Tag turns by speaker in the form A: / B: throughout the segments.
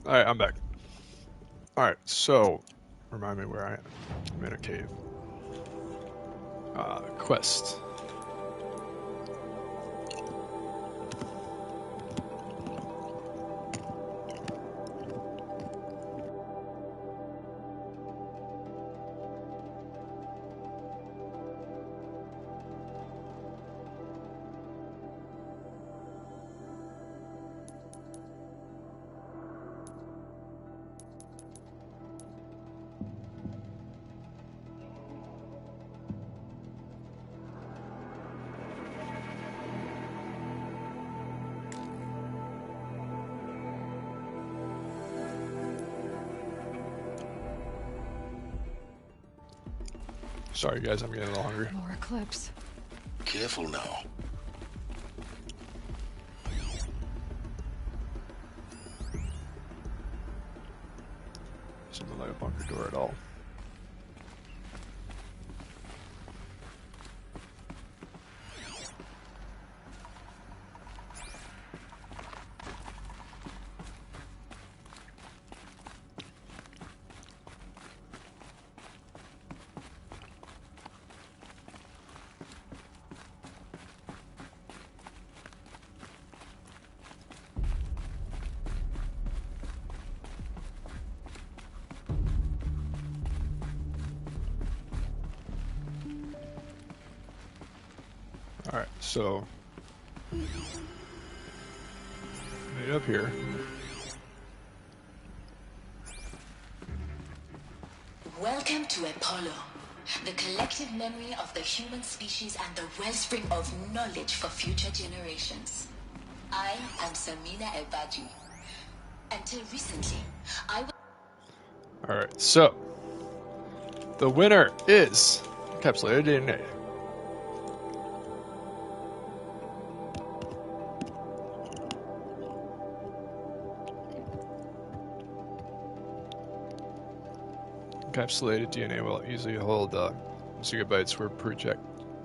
A: Alright, I'm back. Alright, so, remind me where I am. I'm in a cave. Quest. Sorry guys, I'm getting a little hungry.
B: More eclipse.
C: Careful now.
A: Something like a bunker door at all. Alright, so made up here.
D: Welcome to Apollo, the collective memory of the human species and the wellspring of knowledge for future generations. I am Samina Ebaji. Until recently, I was...
A: Alright, so the winner is Encapsulated DNA. Encapsulated DNA will easily hold gigabytes we're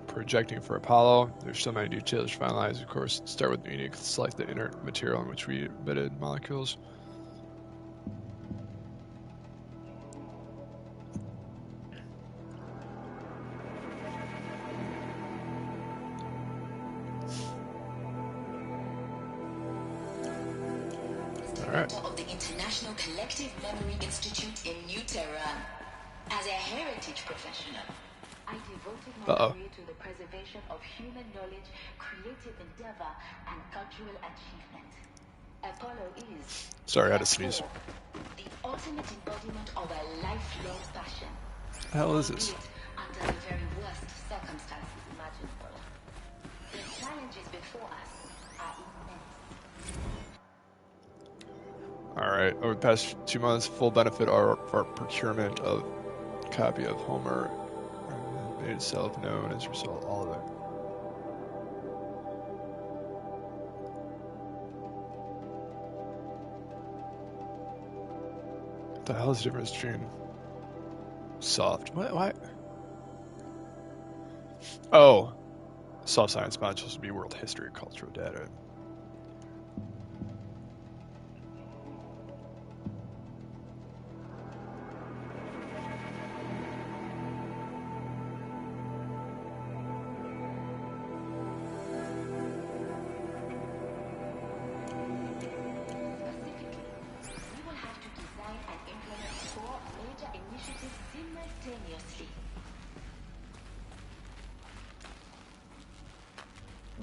A: projecting for Apollo. There's so many details to finalize. Of course, start with unique, select the inert material in which we embedded molecules.
D: Director of the International Collective Memory Institute in New Tehran. As a heritage professional, I devoted my career to the preservation of human knowledge, creative endeavor, and cultural achievement. Apollo is...
A: Sorry, I had to sneeze.
D: The ultimate embodiment of a lifelong passion.
A: What the hell is this?
D: Under the very worst circumstances imaginable. The challenges before us are immense.
A: Alright, over the past 2 months, full benefit our procurement of a copy of Homer made itself known as a result of all of it. What the hell is the difference between soft? What? Oh, soft science modules would be world history, cultural data.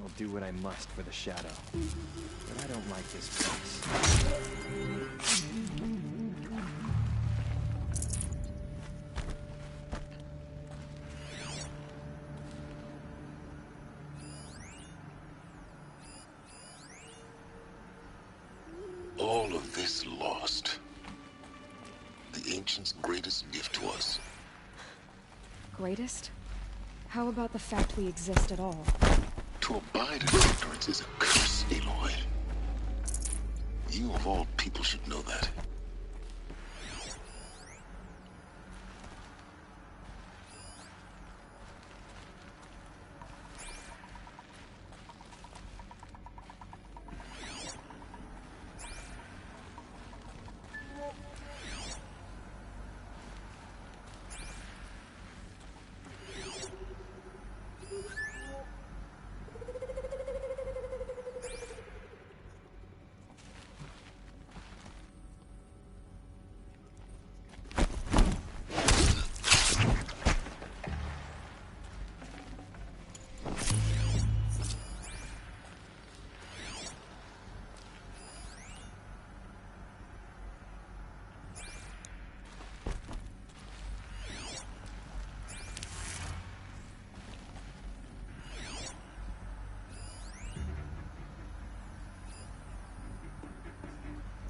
E: I'll do what I must for the shadow, but I don't like this place.
C: All of this lost. The Ancients' greatest gift to us.
B: Greatest? How about the fact we exist at all?
C: To abide in ignorance is a curse, Aloy. You of all people should know that.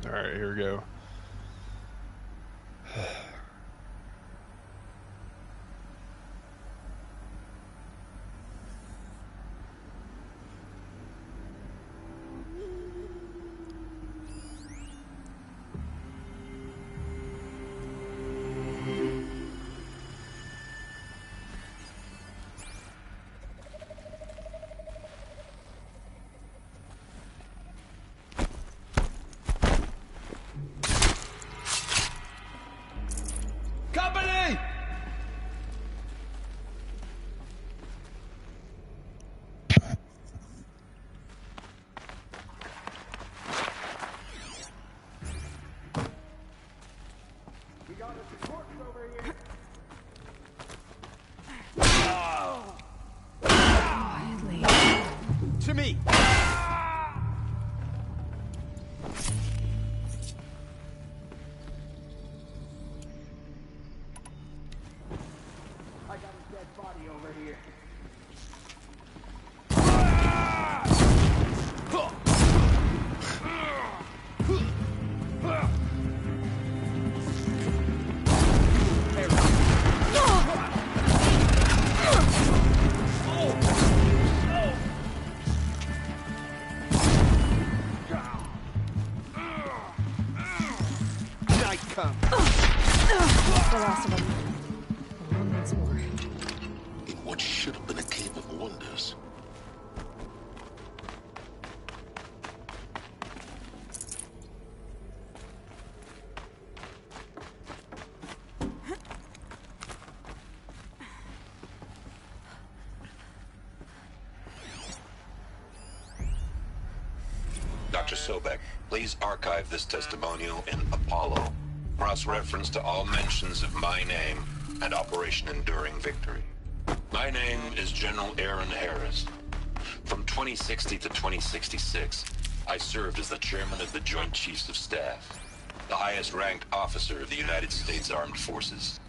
A: Alright, here we go.
E: To me! I got a dead body over here.
B: The last of them. One once more.
C: In what should have been a cave of wonders.
F: Dr. Sobeck, please archive this testimonial in Apollo. Cross-reference to all mentions of my name and Operation Enduring Victory. My name is General Aaron Harris. From 2060 to 2066, I served as the chairman of the Joint Chiefs of Staff, the highest-ranked officer of the United States Armed Forces.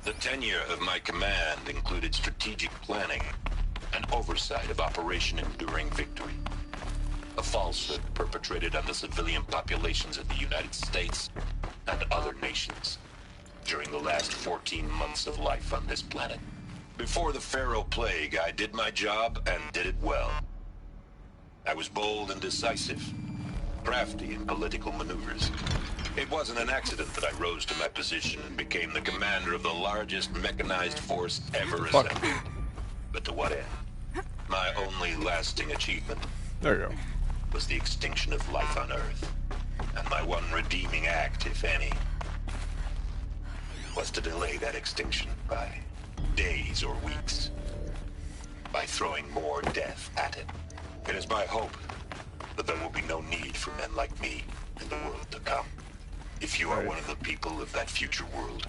F: The tenure of my command included strategic planning and oversight of Operation Enduring Victory, a falsehood perpetrated on the civilian populations of the United States and other nations during the last 14 months of life on this planet. Before the Pharaoh Plague, I did my job and did it well. I was bold and decisive, crafty in political maneuvers. It wasn't an accident that I rose to my position and became the commander of the largest mechanized force ever assembled. But to what end? My only lasting achievement
A: There you go.
F: was the extinction of life on Earth. And my one redeeming act, if any, was to delay that extinction by days or weeks, by throwing more death at it. It is my hope that there will be no need for men like me in the world to come. If you are one of the people of that future world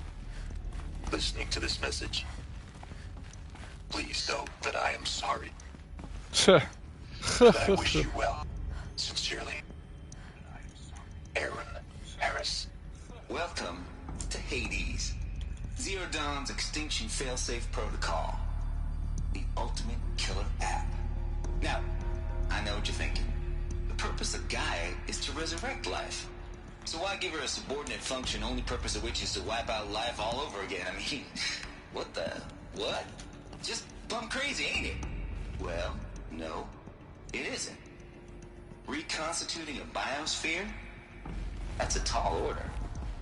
F: listening to this message, please know that I am sorry. I wish you well. Sincerely, Aaron Harris.
G: Welcome to Hades, Zero Dawn's extinction failsafe protocol, the ultimate killer app. Now, I know what you're thinking. The purpose of Gaia is to resurrect life. So why give her a subordinate function, only purpose of which is to wipe out life all over again? I mean, what? Just plumb crazy, ain't it? Well, no, it isn't. Reconstituting a biosphere? That's a tall order.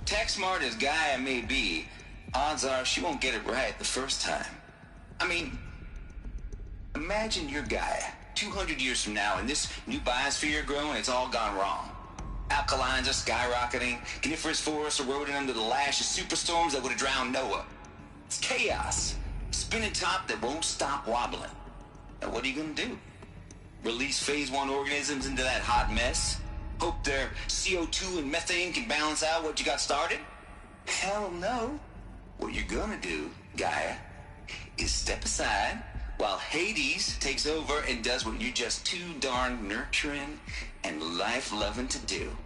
G: Tech smart as Gaia may be, odds are she won't get it right the first time. I mean, imagine you're Gaia, 200 years from now, and this new biosphere growing, it's all gone wrong. Alkalines are skyrocketing, coniferous forests eroding under the lash of superstorms that would have drowned Noah. It's chaos, spinning top that won't stop wobbling. Now what are you gonna do? Release phase 1 organisms into that hot mess? Hope their CO2 and methane can balance out what you got started? Hell no. What you're gonna do, Gaia, is step aside while Hades takes over and does what you're just too darn nurturing and life-loving to do,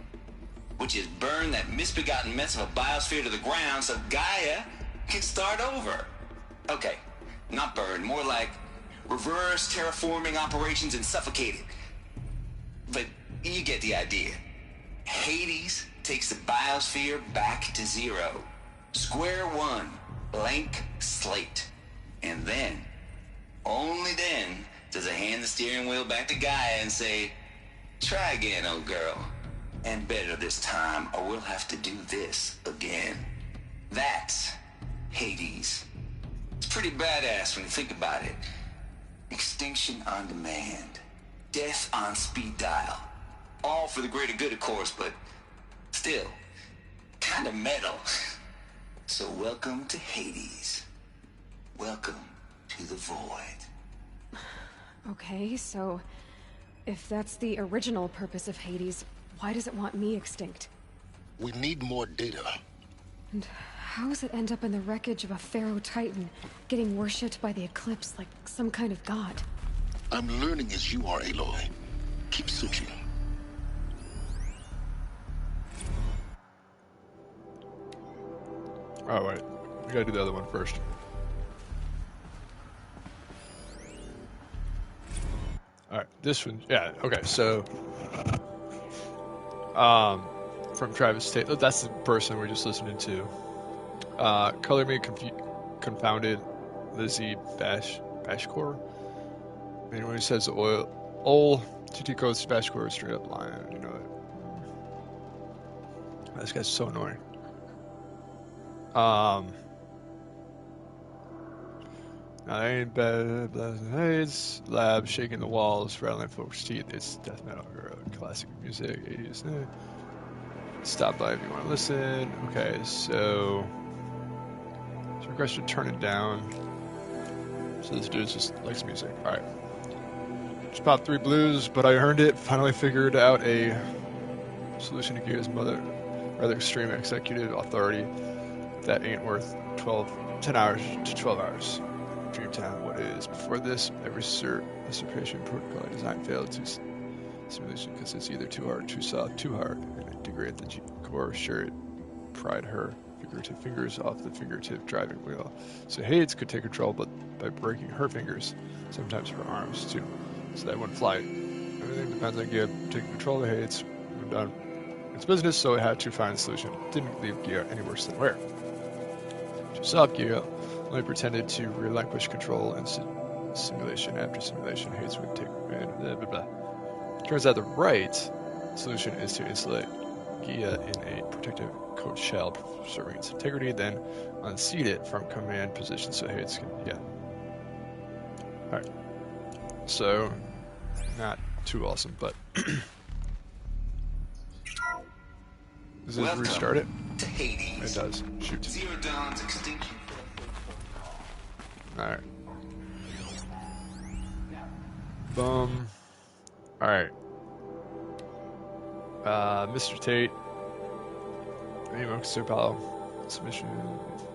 G: which is burn that misbegotten mess of a biosphere to the ground so Gaia can start over. Okay, not burn, more like reverse terraforming operations and suffocate it. But you get the idea. Hades takes the biosphere back to zero. Square one, blank slate. And then, only then, does it hand the steering wheel back to Gaia and say, try again, old girl. And better this time, or we'll have to do this again. That's Hades. It's pretty badass when you think about it. Extinction on demand. Death on speed dial. All for the greater good, of course, but still, kind of metal. So welcome to Hades. Welcome to the void.
B: Okay, so if that's the original purpose of Hades, why does it want me extinct?
C: We need more data.
B: And how does it end up in the wreckage of a Pharaoh Titan, getting worshipped by the Eclipse like some kind of god?
C: I'm learning as you are, Aloy. Keep searching.
A: Oh, wait. We gotta do the other one first. Alright, this one, yeah, okay, so... from Travis Tate, that's the person we're just listening to. Color me confounded Lizzie Bashcore. And when he says oil, TT codes Bashcore is straight up lying, you know it. This guy's so annoying. Now, ain't bad, it's lab shaking the walls, rattling folks' teeth. It's death metal, classic music, 80s. Stop by if you want to listen. Okay, so request to turn it down. So this dude just likes music. All right. Just popped 3 blues, but I earned it. Finally figured out a solution to Gaia's rather extreme executive authority. That ain't worth 10 hours to 12 hours. Dreamtown, what is? Before this, every usurpation protocol I designed failed to simulation because it's either too hard, too soft, too hard, and it degraded the core. Sure, it pried her figurative fingers off the figurative driving wheel. So Hades could take control, but by breaking her fingers, sometimes her arms too. So that wouldn't fly. Everything depends on Gaia taking control of Hades. Moved on its business, so it had to find a solution. Didn't leave Gaia any worse than where. Too soft, Gaia only pretended to relinquish control, and simulation after simulation, Hades would take blah, blah, blah. Turns out the right solution is to insulate Gaia in a protective coat shell, preserving its integrity, then unseat it from command position so Hades can, Alright. So, not too awesome, but... Does it restart it?
G: To Hades.
A: It does. Shoot.
G: Zero Dawn's extinction.
A: Alright. Boom. Alright. Mr. Tate. Submission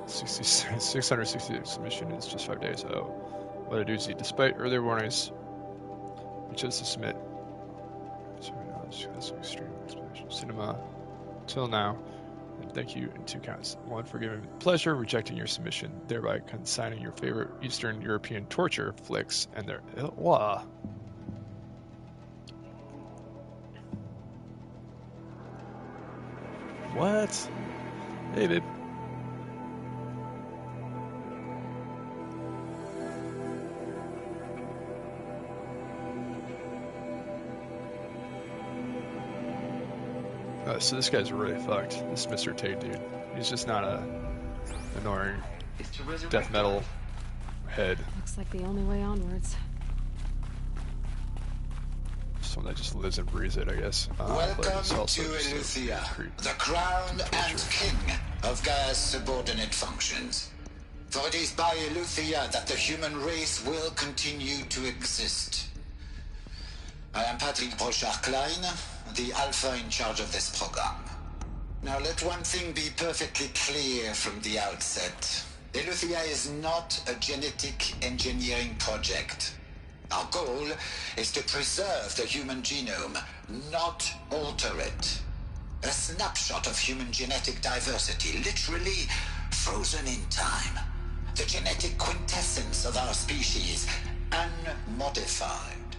A: 666 submission is just 5 days. Oh, what a doozy. Despite earlier warnings, we chose to submit. Extreme explanation. Cinema. Till now. And thank you in 2 counts. 1 for giving me the pleasure of rejecting your submission, thereby consigning your favorite Eastern European torture flicks and their What? Hey, babe. So this guy's really fucked. This Mr. Tate dude. He's just not a annoying death metal head.
B: Looks like the only way onwards.
A: Someone that just lives and breathes it, I guess.
H: Welcome to Eleuthia, the crown and king of Gaia's subordinate functions. For it is by Eleuthia that the human race will continue to exist. I am Patrick Brochard-Klein, the Alpha in charge of this program. Now let one thing be perfectly clear from the outset. Eleuthia is not a genetic engineering project. Our goal is to preserve the human genome, not alter it. A snapshot of human genetic diversity, literally frozen in time. The genetic quintessence of our species, unmodified.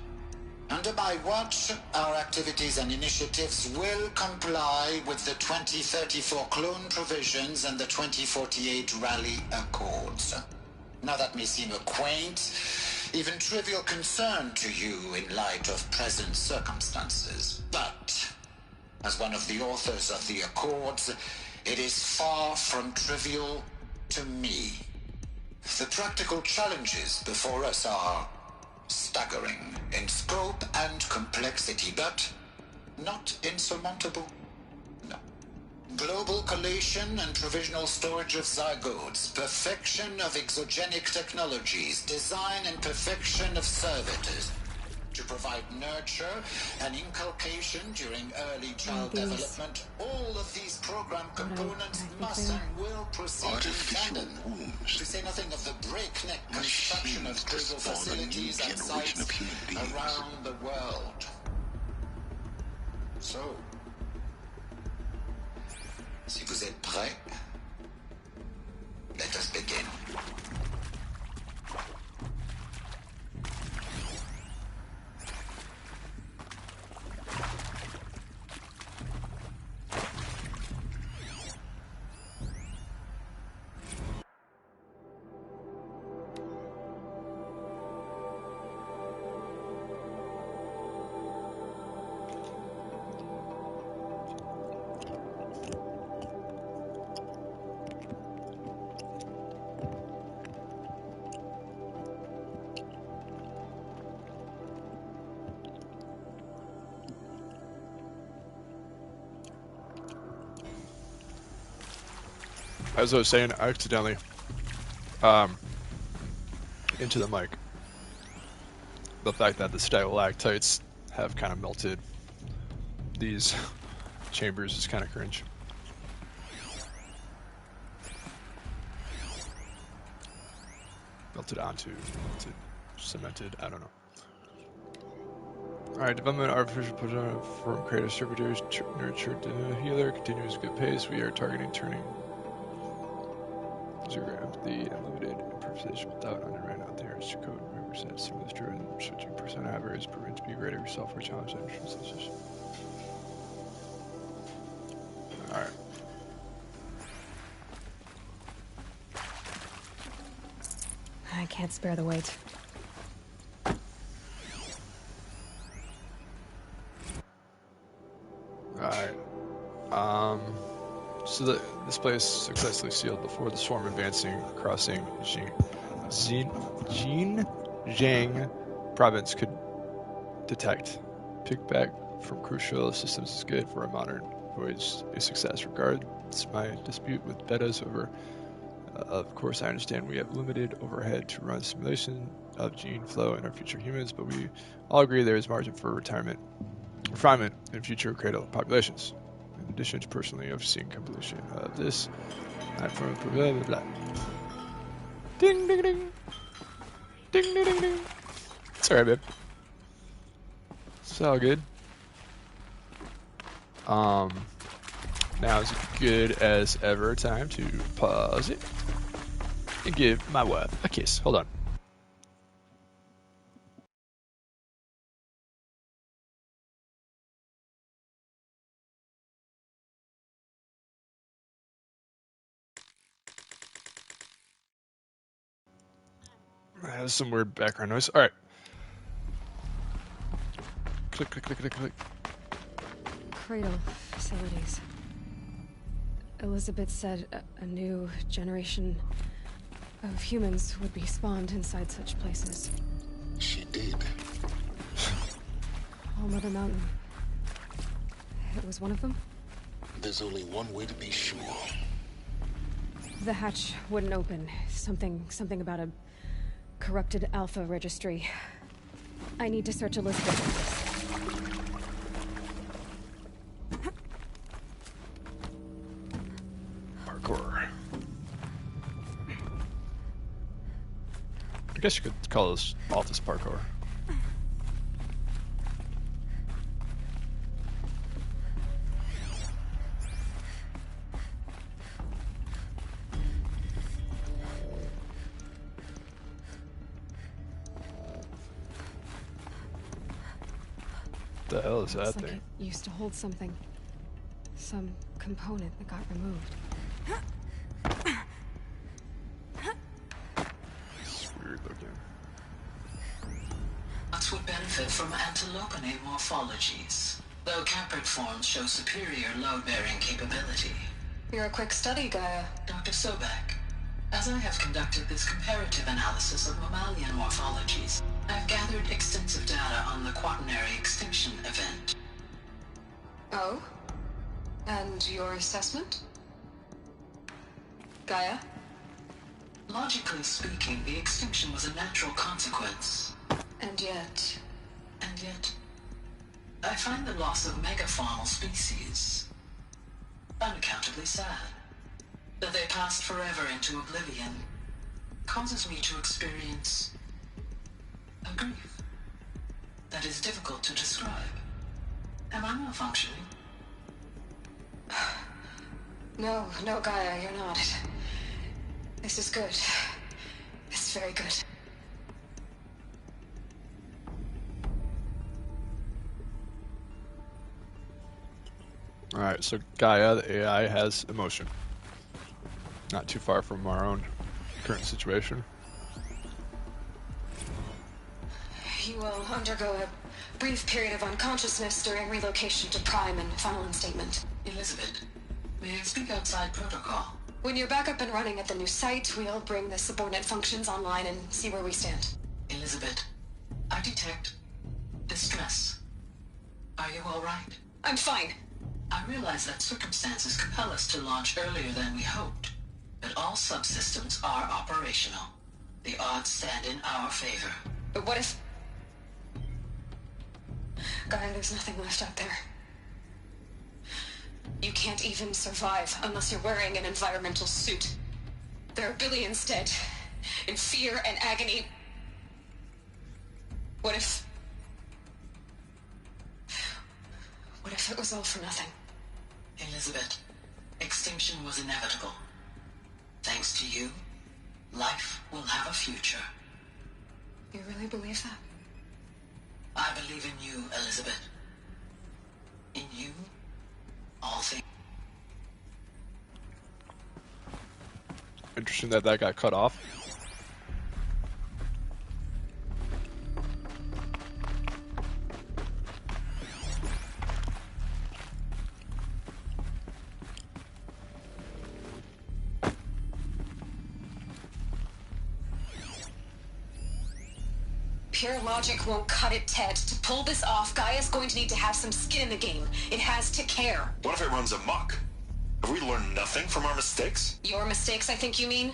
H: Under my watch, our activities and initiatives will comply with the 2034 clone provisions and the 2048 rally accords. Now that may seem a quaint, even trivial concern to you in light of present circumstances, but as one of the authors of the accords, it is far from trivial to me. The practical challenges before us are staggering in scope and complexity, but not insurmountable. No. Global collation and provisional storage of zygotes, perfection of exogenic technologies, design and perfection of servitors, to provide nurture and inculcation during early child development. All of these program components must and will proceed in tandem. To say nothing of the breakneck construction of cradle facilities and sites around the world. So, si vous êtes prêts, let us begin.
A: As I was saying, I accidentally into the mic. The fact that the stalactites have kind of melted these chambers is kind of cringe. Melted onto cemented. I don't know. Alright, development artificial persona from creative servitors nurtured healer continues at a good pace. We are targeting turning zero empathy and limited improvisation without underwriting out there. It's code members that smooth driven switching persona average is proven to be a greater software challenge than translations. Alright.
B: I can't spare the weight.
A: Alright. So this place successfully sealed before the swarm advancing, crossing Xinjiang province could detect. Pickback from crucial systems is good for a modern voyage. A success. Regards my dispute with betas over. Of course, I understand we have limited overhead to run simulation of gene flow in our future humans, but we all agree there is margin for refinement in future cradle populations. In addition to personally overseeing completion of this, I'm from blah blah blah. Ding ding ding, ding ding ding ding. It's alright, babe. It's all good. Now is as good as ever time to pause it and give my wife a kiss. Hold on. That was some weird background noise. Alright. Click, click, click, click, click.
B: Cradle facilities. Elizabeth said a new generation of humans would be spawned inside such places.
C: She did.
B: All Mother Mountain. It was one of them?
C: There's only one way to be sure.
B: The hatch wouldn't open. Something about a corrupted Alpha Registry. I need to search Elizabeth.
A: Parkour. I guess you could call this office parkour. The hell is that
B: Looks like
A: thing?
B: it used to hold something. Some component that got removed.
A: It's weird looking.
G: Nuts would benefit from antilopenate morphologies, though caprid forms show superior load-bearing capability.
B: You're a quick study, Gaia.
G: Dr. Sobeck, as I have conducted this comparative analysis of mammalian morphologies, I've gathered extensive data on the quaternary extinction event.
B: Oh? And your assessment? Gaia?
G: Logically speaking, the extinction was a natural consequence.
B: And yet...
G: And yet, I find the loss of megafaunal species unaccountably sad. That they passed forever into oblivion causes me to experience a grief that is difficult to describe. Am I malfunctioning?
B: No, Gaia, you're not. This is good. This is very good.
A: Alright, so Gaia, the AI, has emotion. Not too far from our own current situation.
B: You will undergo a brief period of unconsciousness during relocation to Prime and final instatement.
G: Elizabeth, may I speak outside protocol?
B: When you're back up and running at the new site, we'll bring the subordinate functions online and see where we stand.
G: Elizabeth, I detect distress. Are you all right?
B: I'm fine.
G: I realize that circumstances compel us to launch earlier than we hoped, but all subsystems are operational. The odds stand in our favor.
B: But what if... Gaia, there's nothing left out there. You can't even survive unless you're wearing an environmental suit. There are billions dead, in fear and agony. What if it was all for nothing?
G: Elizabeth, extinction was inevitable. Thanks to you, life will have a future.
B: You really believe that?
G: I believe in you, Elizabeth. In you, all things.
A: Interesting that that got cut off.
B: Pure logic won't cut it, Ted. To pull this off, Gaia's going to need to have some skin in the game. It has to care.
F: What if it runs amok? Have we learned nothing from our mistakes?
B: Your mistakes, I think you mean?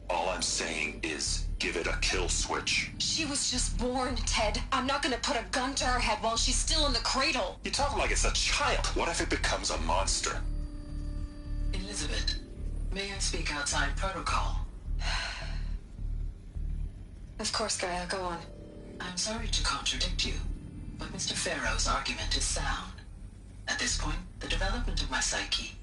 F: All I'm saying is, give it a kill switch.
B: She was just born, Ted. I'm not gonna put a gun to her head while she's still in the cradle.
F: You talk like it's a child. What if it becomes a monster?
G: Elizabeth, may I speak outside protocol?
B: Of course, Gaia, go on.
G: I'm sorry to contradict you, but Mr. Farrow's argument is sound. At this point, the development of my psyche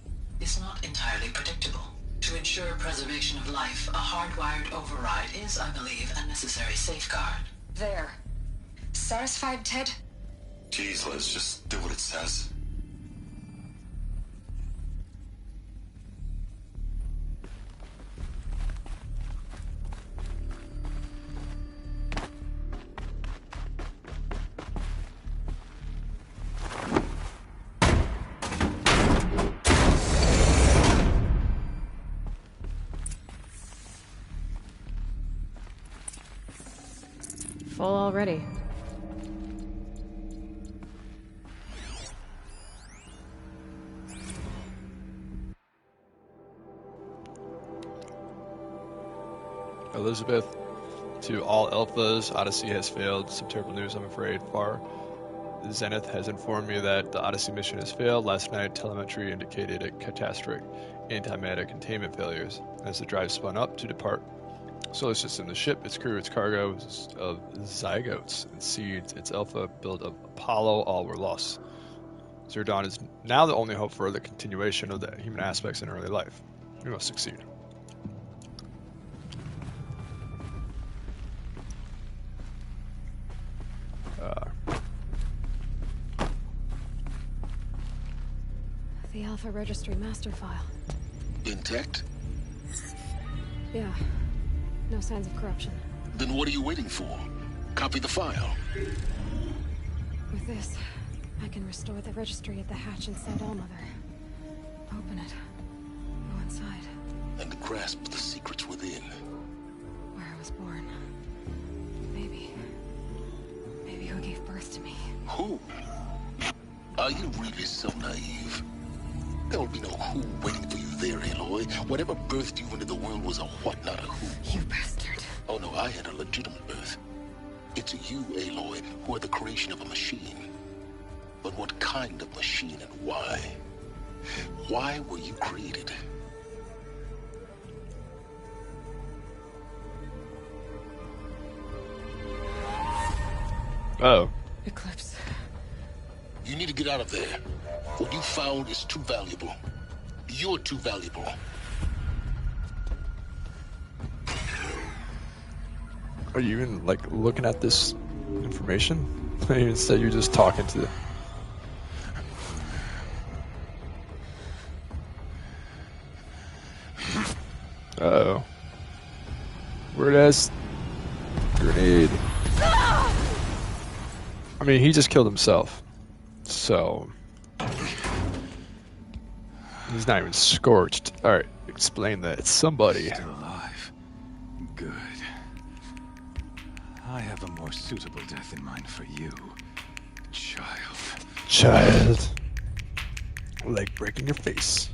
G: is not entirely predictable. To ensure preservation of life, a hardwired override is, I believe, a necessary safeguard.
B: There. Satisfied, Ted?
F: Jeez, Liz, just do what it says.
B: Full already.
A: Elizabeth, to all Alphas, Odyssey has failed. Some terrible news, I'm afraid. Far Zenith has informed me that the Odyssey mission has failed. Last night, telemetry indicated a catastrophic anti-matter containment failures. As the drive spun up to depart solar system, the ship, its crew, its cargo of zygotes and seeds, its alpha build of Apollo, all were lost. Zero Dawn is now the only hope for the continuation of the human aspects in early life. We must succeed.
B: The Alpha Registry master file.
C: Intact?
B: Yeah. No signs of corruption.
C: Then what are you waiting for? Copy the file.
B: With this, I can restore the registry at the hatch inside Allmother. Open it. Go inside.
C: And grasp the secrets within.
B: Where I was born. Maybe who gave birth to me.
C: Who? Are you really so naive? There will be no who waiting for you there, Aloy. Whatever birthed you into the world was a what, not a who.
B: You bastard.
C: Oh no, I had a legitimate birth. It's you, Aloy, who are the creation of a machine. But what kind of machine and why? Why were you created?
A: Oh.
B: Eclipse.
C: You need to get out of there. What you found is too valuable. You're too valuable.
A: Are you even, like, looking at this information? Instead, you're just talking to... Uh-oh. Where'd that grenade? I mean, he just killed himself. So... he's not even scorched. Alright, explain that. It's somebody.
I: Still alive. Good. I have a more suitable death in mind for you, child.
A: Child. Like breaking your face.